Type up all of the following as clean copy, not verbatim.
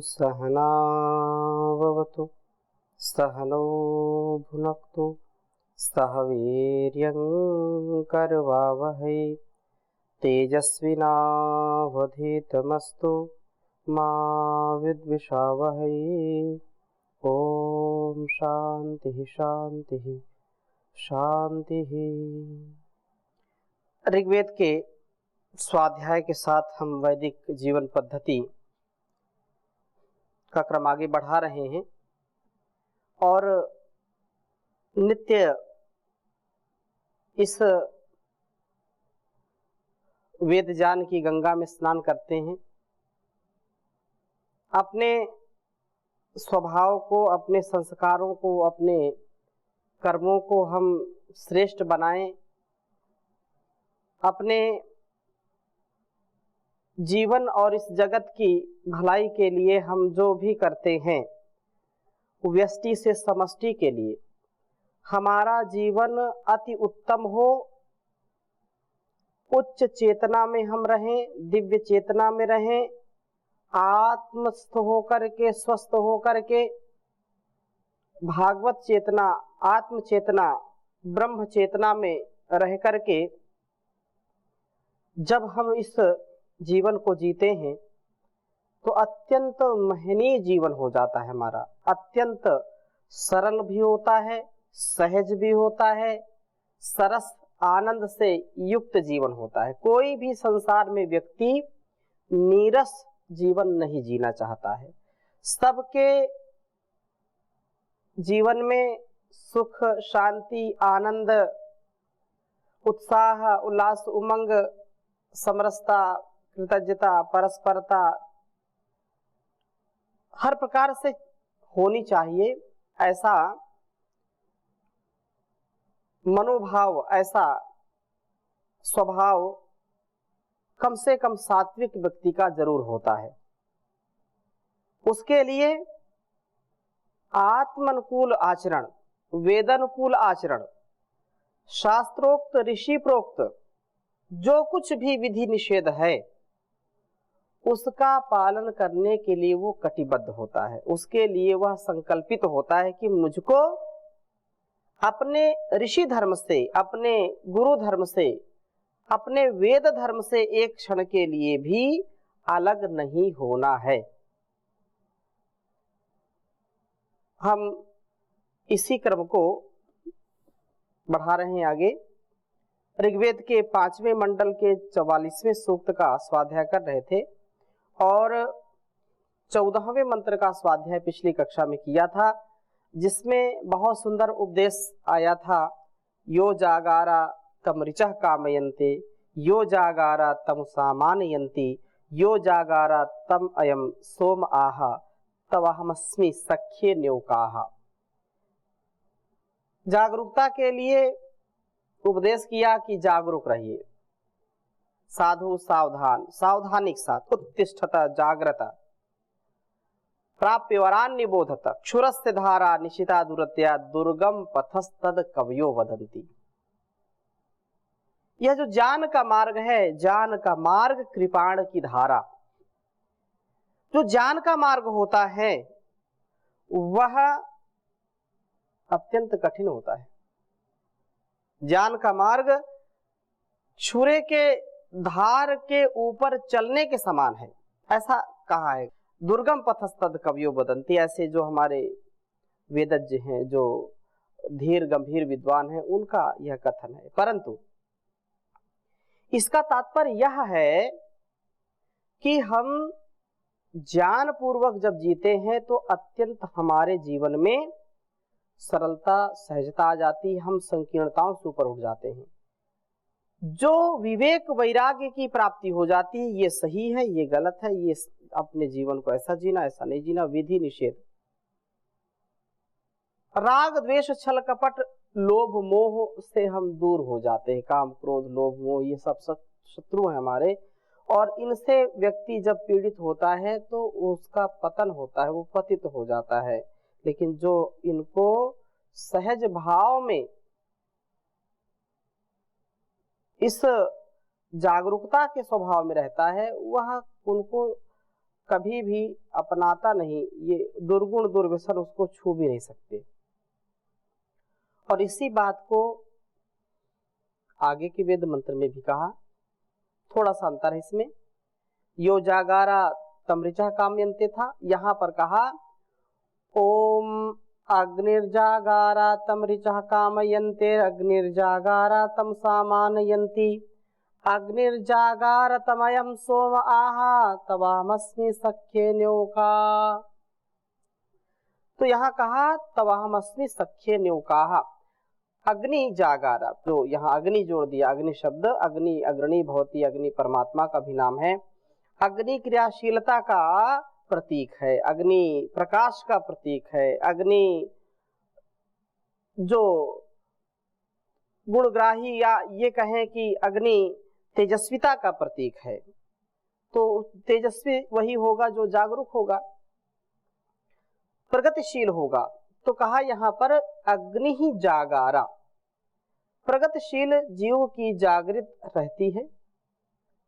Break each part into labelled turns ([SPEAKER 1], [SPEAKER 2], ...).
[SPEAKER 1] सहना भवतु सहनो भुनक्तु सह वीर्यं करवावहै तेजस्विनावधीतमस्तु मा विद्विषावहै। ओम शांति शांति शांति। ऋग्वेद के स्वाध्याय के साथ हम वैदिक जीवन पद्धति का क्रम आगे बढ़ा रहे हैं और नित्य इस वेद ज्ञान की गंगा में स्नान करते हैं। अपने स्वभाव को, अपने संस्कारों को, अपने कर्मों को हम श्रेष्ठ बनाएं। अपने जीवन और इस जगत की भलाई के लिए हम जो भी करते हैं, व्यष्टि से समष्टि के लिए हमारा जीवन अति उत्तम हो, उच्च चेतना में हम रहें, दिव्य चेतना में रहें, आत्मस्थ होकर के, स्वस्थ होकर के, भागवत चेतना, आत्म चेतना, ब्रह्म चेतना में रह करके जब हम इस जीवन को जीते हैं तो अत्यंत महनीय जीवन हो जाता है हमारा। अत्यंत सरल भी होता है, सहज भी होता है, सरस आनंद से युक्त जीवन होता है। कोई भी संसार में व्यक्ति नीरस जीवन नहीं जीना चाहता है। सबके जीवन में सुख, शांति, आनंद, उत्साह, उल्लास, उमंग, समरसता, कृतज्ञता, परस्परता हर प्रकार से होनी चाहिए। ऐसा मनोभाव, ऐसा स्वभाव कम से कम सात्विक व्यक्ति का जरूर होता है। उसके लिए आत्मानुकूल आचरण, वेदानुकूल आचरण, शास्त्रोक्त, ऋषि प्रोक्त जो कुछ भी विधि निषेध है उसका पालन करने के लिए वो कटिबद्ध होता है। उसके लिए वह संकल्पित होता है कि मुझको अपने ऋषि धर्म से, अपने गुरु धर्म से, अपने वेद धर्म से एक क्षण के लिए भी अलग नहीं होना है। हम इसी क्रम को बढ़ा रहे हैं आगे। ऋग्वेद के 5वें मंडल के 44वें सूक्त का स्वाध्याय कर रहे थे और 14वें मंत्र का स्वाध्याय पिछली कक्षा में किया था, जिसमें बहुत सुंदर उपदेश आया था। यो जागारा तम ऋचः कामयन्ते, यो जागारा तम सामानयन्ति, यो जागारा तम अयम सोम आह, तवहमस्मि सख्ये न्योकाः। जागरूकता के लिए उपदेश किया कि जागरूक रहिए, साधु सावधान, सावधानी के साथ, उत्तिष्ठत जाग्रत, प्राप्य वरान निबोधत, क्षुरस्य धारा निशिता दुरत्या, दुर्गम पथस्तद कवयो वदन्ति। यह जो ज्ञान का मार्ग है, ज्ञान का मार्ग कृपाण की धारा, जो ज्ञान का मार्ग होता है वह अत्यंत कठिन होता है। ज्ञान का मार्ग छुरे के धार के ऊपर चलने के समान है, ऐसा कहा है। दुर्गम पथस्तद कवयो वदन्ति, ऐसे जो हमारे वेदज्ञ हैं, जो धीर गंभीर विद्वान हैं, उनका यह कथन है। परंतु इसका तात्पर्य यह है कि हम ज्ञान पूर्वक जब जीते हैं तो अत्यंत हमारे जीवन में सरलता, सहजता आ जाती है, हम संकीर्णताओं से ऊपर उठ जाते हैं। जो विवेक वैराग्य की प्राप्ति हो जाती है, ये सही है, ये गलत है, ये अपने जीवन को ऐसा जीना, ऐसा नहीं जीना, विधि निषेध, राग द्वेष छल कपट लोभ मोह से हम दूर हो जाते हैं। काम क्रोध लोभ मोह ये सब शत्रु हैं हमारे, और इनसे व्यक्ति जब पीड़ित होता है तो उसका पतन होता है, वो पतित हो जाता है। लेकिन जो इनको सहज भाव में, इस जागरूकता के स्वभाव में रहता है, वह उनको कभी भी अपनाता नहीं, ये दुर्गुण दुर्व्यसन उसको छू भी नहीं सकते। और इसी बात को आगे के वेद मंत्र में भी कहा, थोड़ा सा अंतर है इसमें। यो जागारा तमृचा कामयन्ते था, यहां पर कहा ओम अग्निर्जागारा तमृचा कामयन्ते अग्निर्जागारा तम सामानयन्ति अग्निर्जागार तमयम सोम आहा तवाहमस्मि सख्ये न्योका। तो यहाँ कहा तवाहमस्मि सख्ये न्योकाः, अग्नि जागारा, तो यहाँ अग्नि जोड़ दिया, अग्नि शब्द, अग्नि अग्रणी भवती, अग्नि परमात्मा का भी नाम है। अग्नि क्रियाशीलता का प्रतीक है, अग्नि प्रकाश का प्रतीक है, अग्नि जो गुणग्राही या ये कहें कि अग्नि तेजस्विता का प्रतीक है। तो तेजस्वी वही होगा जो जागरूक होगा, प्रगतिशील होगा। तो कहा यहाँ पर अग्नि ही जागारा, प्रगतिशील जीव की जागृत रहती है।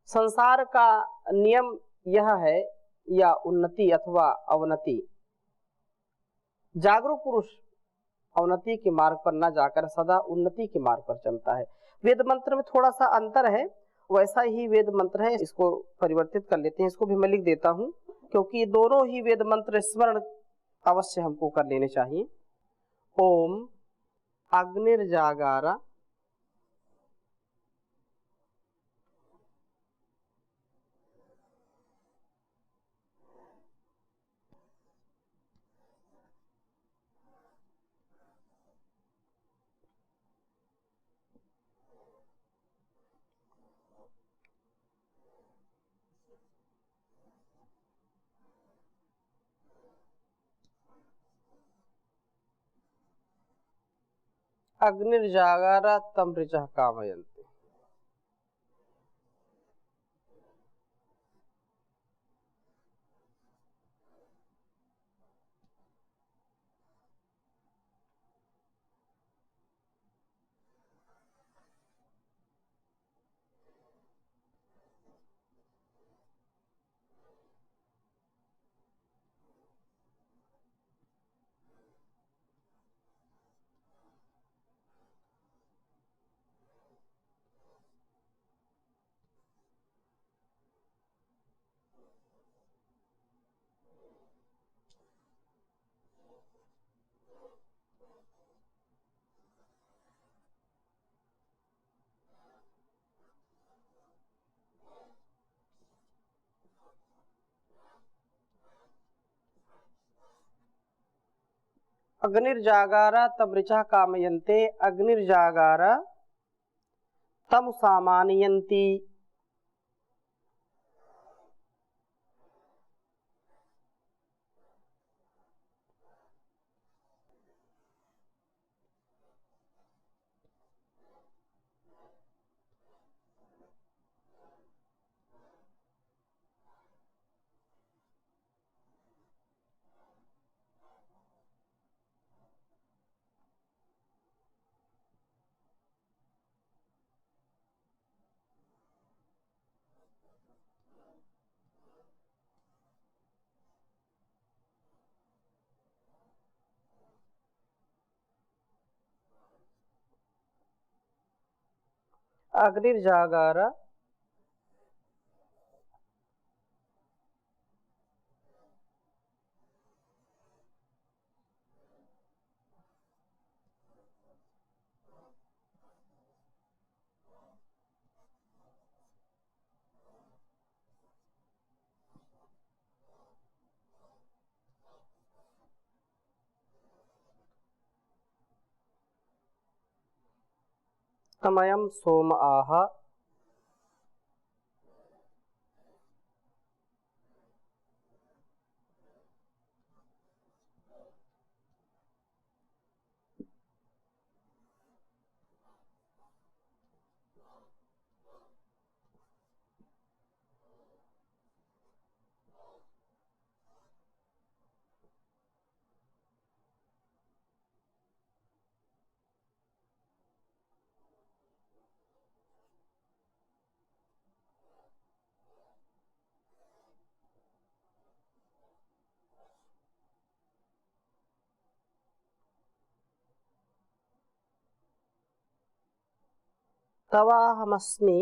[SPEAKER 1] संसार का नियम यह है, या उन्नति अथवा अवनति, जागरूक पुरुष अवनति के मार्ग पर न जाकर सदा उन्नति के मार्ग पर चलता है। वेद मंत्र में थोड़ा सा अंतर है, वैसा ही वेद मंत्र है, इसको परिवर्तित कर लेते हैं, इसको भी मैं लिख देता हूं, क्योंकि दोनों ही वेद मंत्र स्मरण अवश्य हमको कर लेने चाहिए। ओम अग्निर्जागारा अग्निर्जागारा तमृचा कामयन्ते। अग्निर्जागारा तमृचा कामयन्ते अग्निर्जागारा तम सामानयन्ति। अग्निर्जागारा तमयम सोम आहा तवाहमस्मि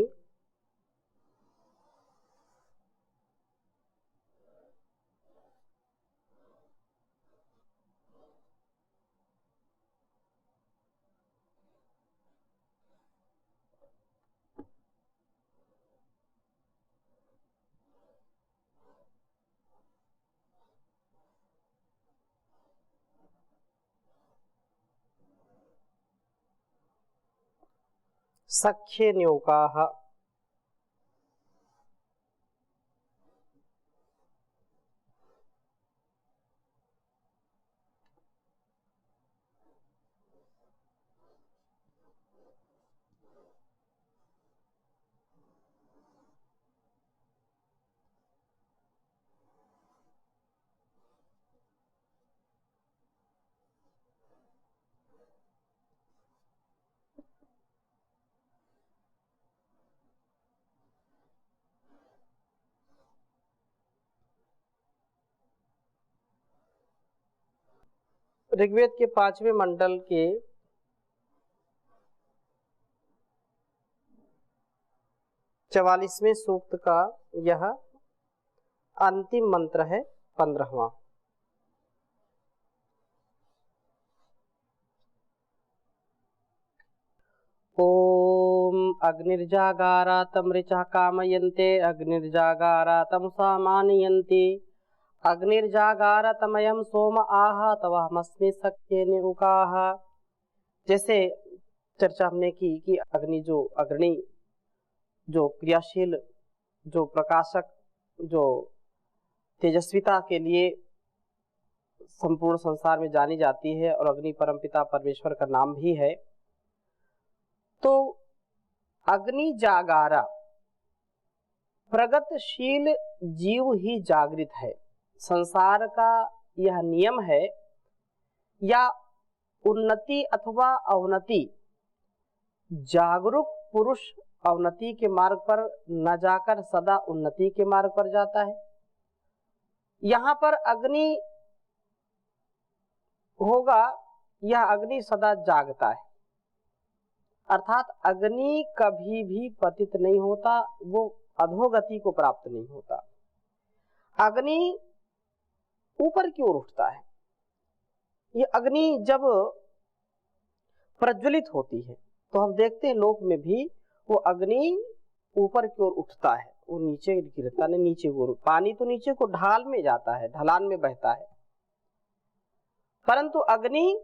[SPEAKER 1] सख्ये न्योकाः। ऋग्वेद के 5वें मंडल के 44वें सूक्त का यह अंतिम मंत्र है, 15वां। ओम अग्निर्जागारातम ऋचा कामयन्ते अग्निर्जागारातम सामानयन्ते अग्निर्जागारतमयम सोम आह तवाहमस्मि सख्ये न्योकाः। जैसे चर्चा हमने की कि अग्नि जो अग्रणी, जो क्रियाशील, जो प्रकाशक, जो तेजस्विता के लिए संपूर्ण संसार में जानी जाती है और अग्नि परमपिता परमेश्वर का नाम भी है। तो अग्नि जागारा, प्रगतिशील जीव ही जागृत है। संसार का यह नियम है, या उन्नति अथवा अवनति, जागरूक पुरुष अवनति के मार्ग पर न जाकर सदा उन्नति के मार्ग पर जाता है। यहाँ पर अग्नि होगा, यह अग्नि सदा जागता है, अर्थात अग्नि कभी भी पतित नहीं होता, वो अधोगति को प्राप्त नहीं होता। अग्नि ऊपर की ओर उठता है। ये अग्नि जब प्रज्वलित होती है तो हम देखते हैं लोक में भी वो अग्नि ऊपर की ओर उठता है, वो नीचे गिरता नहीं, नीचे को पानी तो नीचे को ढाल में जाता है, ढलान में बहता है, परंतु अग्नि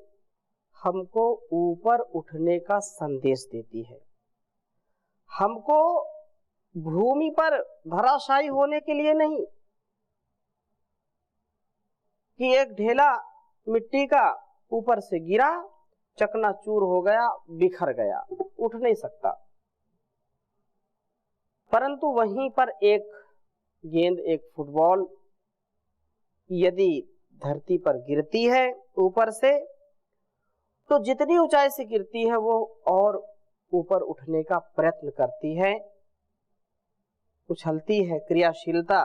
[SPEAKER 1] हमको ऊपर उठने का संदेश देती है। हमको भूमि पर धराशायी होने के लिए नहीं कि एक ढेला मिट्टी का ऊपर से गिरा, चकनाचूर हो गया, बिखर गया, उठ नहीं सकता, परंतु वहीं पर एक गेंद, एक फुटबॉल यदि धरती पर गिरती है ऊपर से, तो जितनी ऊंचाई से गिरती है वो और ऊपर उठने का प्रयत्न करती है, उछलती है, क्रियाशीलता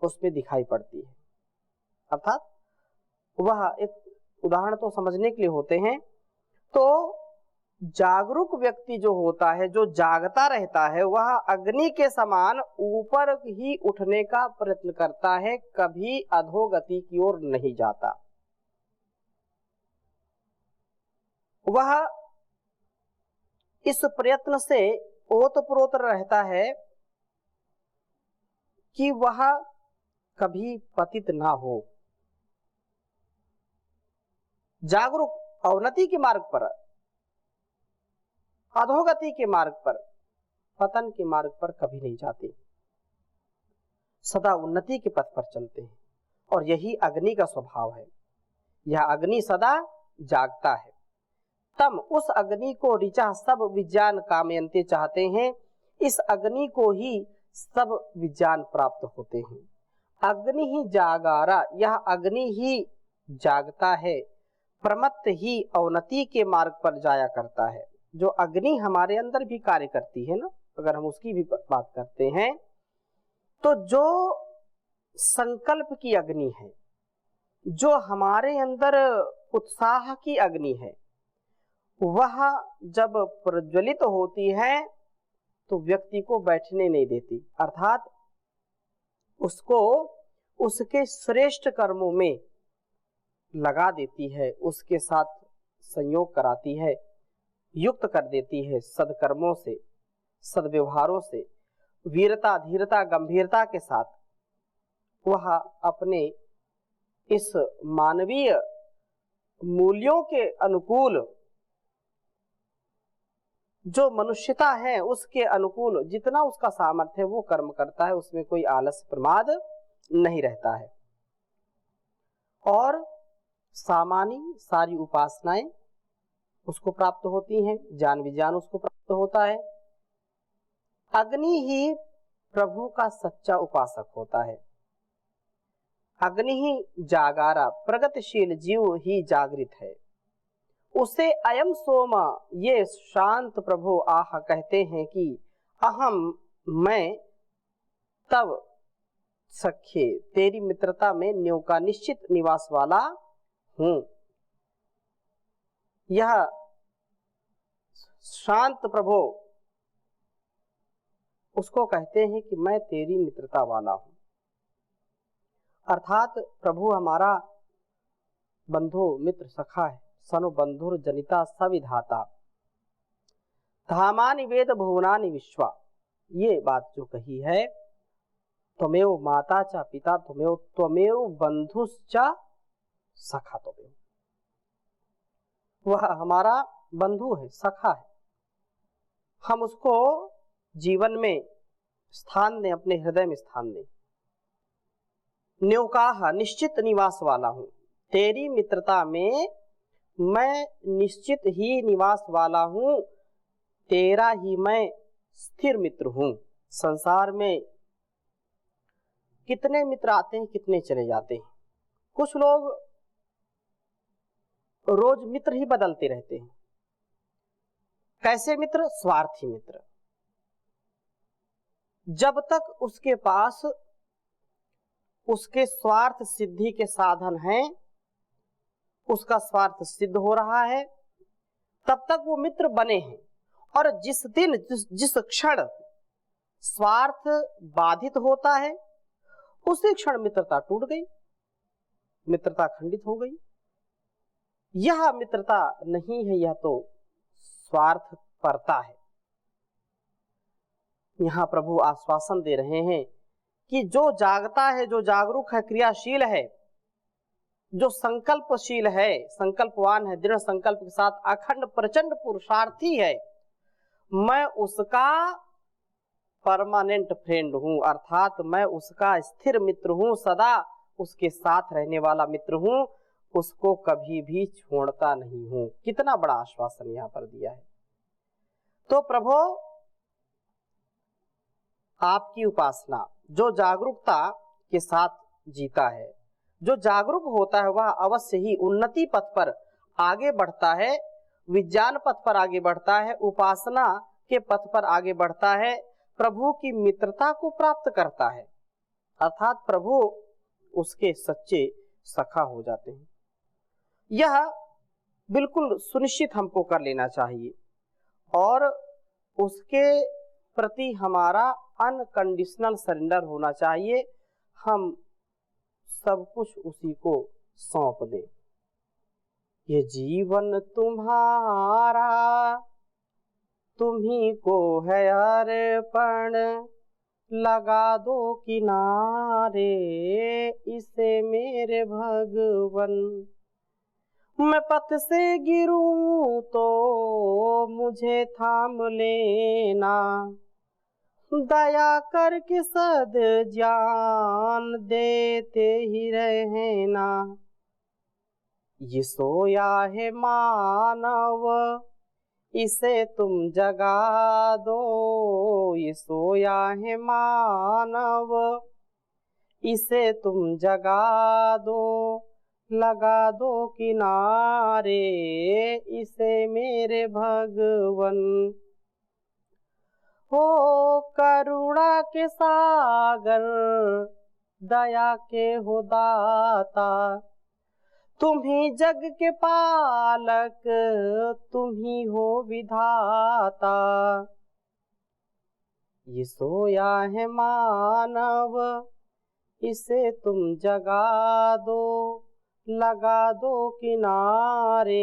[SPEAKER 1] उसमें दिखाई पड़ती है। अर्थात वह एक उदाहरण तो समझने के लिए होते हैं। तो जागरूक व्यक्ति जो होता है, जो जागता रहता है, वह अग्नि के समान ऊपर ही उठने का प्रयत्न करता है, कभी अधोगति की ओर नहीं जाता। वह इस प्रयत्न से ओतप्रोत रहता है कि वह कभी पतित ना हो। जागरूक अवनति के मार्ग पर, अधोगति के मार्ग पर, पतन के मार्ग पर कभी नहीं जाते, सदा उन्नति के पथ पर चलते हैं। और यही अग्नि का स्वभाव है। यह अग्नि सदा जागता है। तम, उस अग्नि को ऋचा सब विज्ञान कामयन्ते चाहते हैं, इस अग्नि को ही सब विज्ञान प्राप्त होते हैं। अग्नि ही जागारा, यह अग्नि ही जागता है, प्रमत्त ही अवनति के मार्ग पर जाया करता है। जो अग्नि हमारे अंदर भी कार्य करती है ना, अगर हम उसकी भी बात करते हैं, तो जो संकल्प की अग्नि है, जो हमारे अंदर उत्साह की अग्नि है, वह जब प्रज्वलित होती है तो व्यक्ति को बैठने नहीं देती, अर्थात उसको उसके श्रेष्ठ कर्मों में लगा देती है, उसके साथ संयोग कराती है, युक्त कर देती है सदकर्मों से, सद्व्यवहारों से, वीरता, धीरता, गंभीरता के साथ वह अपने इस मानवीय मूल्यों के अनुकूल, जो मनुष्यता है उसके अनुकूल जितना उसका सामर्थ्य है वो कर्म करता है, उसमें कोई आलस्य प्रमाद नहीं रहता है। और सामान्य सारी उपासनाएं उसको प्राप्त होती हैं, ज्ञान विज्ञान उसको प्राप्त होता है। अग्नि ही प्रभु का सच्चा उपासक होता है। अग्नि ही जागारा, प्रगतिशील जीव ही जागृत है। उसे अयम सोमा, ये शांत प्रभु आह कहते हैं कि अहम, मैं, तब सख्ये, तेरी मित्रता में न्यों का निश्चित निवास वाला हूं। यह शांत प्रभु उसको कहते हैं कि मैं तेरी मित्रता वाला हूं, अर्थात प्रभु हमारा बंधु मित्र सखा है। सनो बंधुर जनिता सविधाता, धामानि वेद भुवनानि विश्वा, ये बात जो कही है, त्वमेव माता च पिता त्वमेव, त्वमेव बंधुश्च सखा त्वमेव, वह हमारा बंधु है, सखा है। हम उसको जीवन में स्थान दें, अपने हृदय में स्थान दें। न्योकाह, निश्चित निवास वाला हूं, तेरी मित्रता में मैं निश्चित ही निवास वाला हूं, तेरा ही मैं स्थिर मित्र हूं। संसार में कितने मित्र आते हैं, कितने चले जाते हैं। कुछ लोग रोज मित्र ही बदलते रहते हैं। कैसे मित्र? स्वार्थी मित्र। जब तक उसके पास उसके स्वार्थ सिद्धि के साधन हैं, उसका स्वार्थ सिद्ध हो रहा है, तब तक वो मित्र बने हैं। और जिस दिन जिस क्षण स्वार्थ बाधित होता है, उसी क्षण मित्रता टूट गई, मित्रता खंडित हो गई। यह मित्रता नहीं है, यह तो स्वार्थ परता है। यहां प्रभु आश्वासन दे रहे हैं कि जो जागता है, जो जागरूक है, क्रियाशील है, जो संकल्पशील है, संकल्पवान है, दृढ़ संकल्प के साथ अखंड प्रचंड पुरुषार्थी है, मैं उसका परमानेंट फ्रेंड हूं, अर्थात मैं उसका स्थिर मित्र हूं, सदा उसके साथ रहने वाला मित्र हूं, उसको कभी भी छोड़ता नहीं हूं। कितना बड़ा आश्वासन यहां पर दिया है। तो प्रभु आपकी उपासना, जो जागरूकता के साथ जीता है, जो जागरूक होता है, वह अवश्य ही उन्नति पथ पर आगे बढ़ता है, विज्ञान पथ पर आगे बढ़ता है, उपासना के पथ पर आगे बढ़ता है, प्रभु की मित्रता को प्राप्त करता है, अर्थात प्रभु उसके सच्चे सखा हो जाते हैं। यह बिल्कुल सुनिश्चित हमको कर लेना चाहिए और उसके प्रति हमारा अनकंडीशनल सरेंडर होना चाहिए। हम सब कुछ उसी को सौंप दें। ये जीवन तुम्हारा, तुम्ही को है अर्पण, लगा दो किनारे इसे मेरे भगवन। मैं पथ से गिरूं तो मुझे थाम लेना, दया करके सद ज्ञान देते ही रहना। ये सोया है मानव, इसे तुम जगा दो, ये सोया है मानव, इसे तुम जगा दो, लगा दो किनारे इसे मेरे भगवन। हो करुणा के सागर, दया के हो दाता, तुम ही जग के पालक, तुम ही हो विधाता। ये सोया है मानव, इसे तुम जगा दो, लगा दो किनारे,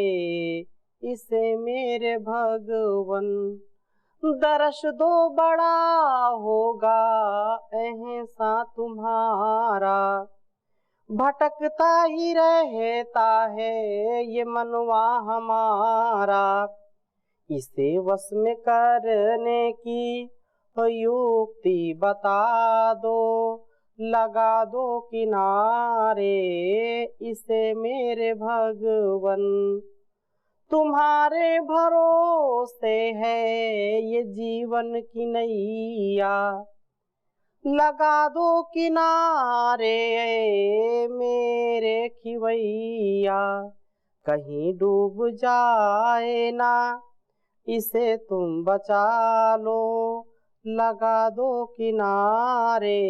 [SPEAKER 1] इसे मेरे भगवन। दर्श दो बड़ा होगा ऐसा तुम्हारा, भटकता ही रहता है ये मनवा हमारा। इसे वश में करने की युक्ति बता दो, लगा दो किनारे, इसे मेरे भगवन। तुम्हारे भरोसे है ये जीवन की नैया, लगा दो किनारे मेरे खिवैया। कहीं डूब जाए ना इसे तुम बचा लो, लगा दो किनारे,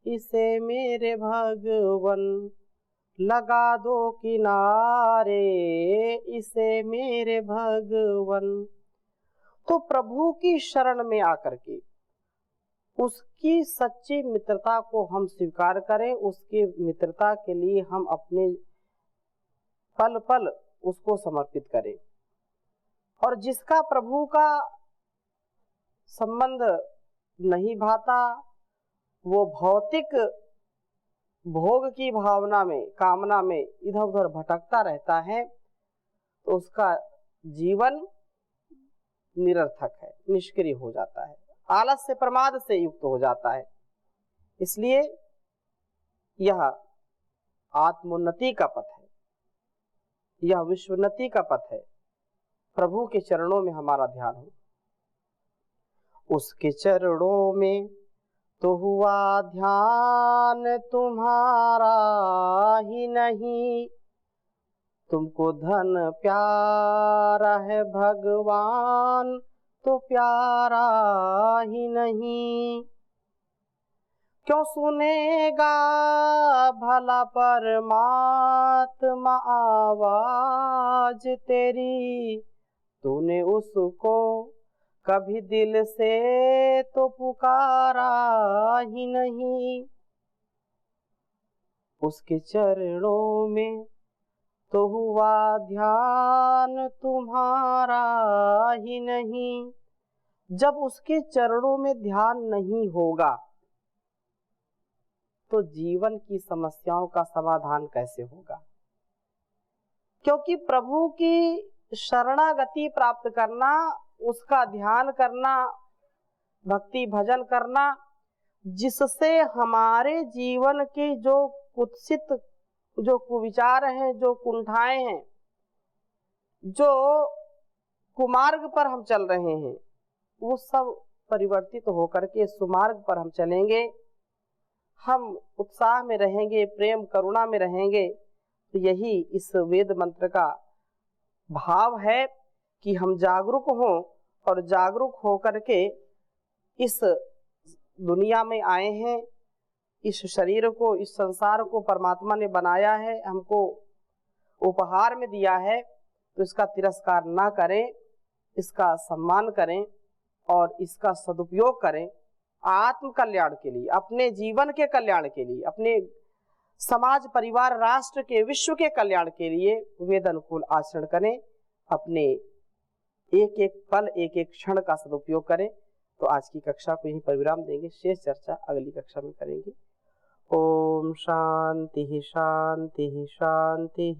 [SPEAKER 1] इसे मेरे भगवन। लगा दो किनारे, इसे मेरे भगवन। तो प्रभु की शरण में आकर के उसकी सच्ची मित्रता को हम स्वीकार करें, उसकी मित्रता के लिए हम अपने पल पल उसको समर्पित करें। और जिसका प्रभु का संबंध नहीं भाता, वो भौतिक भोग की भावना में, कामना में इधर उधर भटकता रहता है, तो उसका जीवन निरर्थक है, निष्क्रिय हो जाता है, आलस से प्रमाद से युक्त हो जाता है। इसलिए यह आत्मोन्नति का पथ है, यह विश्वोन्नति का पथ है। प्रभु के चरणों में हमारा ध्यान हो, उसके चरणों में तो हुआ ध्यान तुम्हारा ही नहीं। तुमको धन प्यारा है भगवान तो प्यारा ही नहीं। क्यों सुनेगा भला परमात्मा आवाज तेरी, तूने उसको कभी दिल से तो पुकारा ही नहीं। उसके चरणों में तो हुआ ध्यान तुम्हारा ही नहीं। जब उसके चरणों में ध्यान नहीं होगा तो जीवन की समस्याओं का समाधान कैसे होगा? क्योंकि प्रभु की शरणागति प्राप्त करना, उसका ध्यान करना, भक्ति भजन करना, जिससे हमारे जीवन के जो कुत्सित, जो कुविचार हैं, जो कुंठाएं हैं, जो कुमार्ग पर हम चल रहे हैं, वो सब परिवर्तित होकर के सुमार्ग पर हम चलेंगे। हम उत्साह में रहेंगे, प्रेम करुणा में रहेंगे। तो यही इस वेद मंत्र का भाव है कि हम जागरूक हों, और जागरूक होकर के इस दुनिया में आए हैं। इस शरीर को, इस संसार को परमात्मा ने बनाया है, हमको उपहार में दिया है, तो इसका तिरस्कार ना करें, इसका सम्मान करें और इसका सदुपयोग करें आत्म कल्याण के लिए, अपने जीवन के कल्याण के लिए, अपने समाज, परिवार, राष्ट्र के, विश्व के कल्याण के लिए वेद अनुकूल आचरण करें। अपने एक एक पल, एक एक क्षण का सदुपयोग करें। तो आज की कक्षा को यहीं पर विराम देंगे, शेष चर्चा अगली कक्षा में करेंगे। ओम शांति शांति शांति।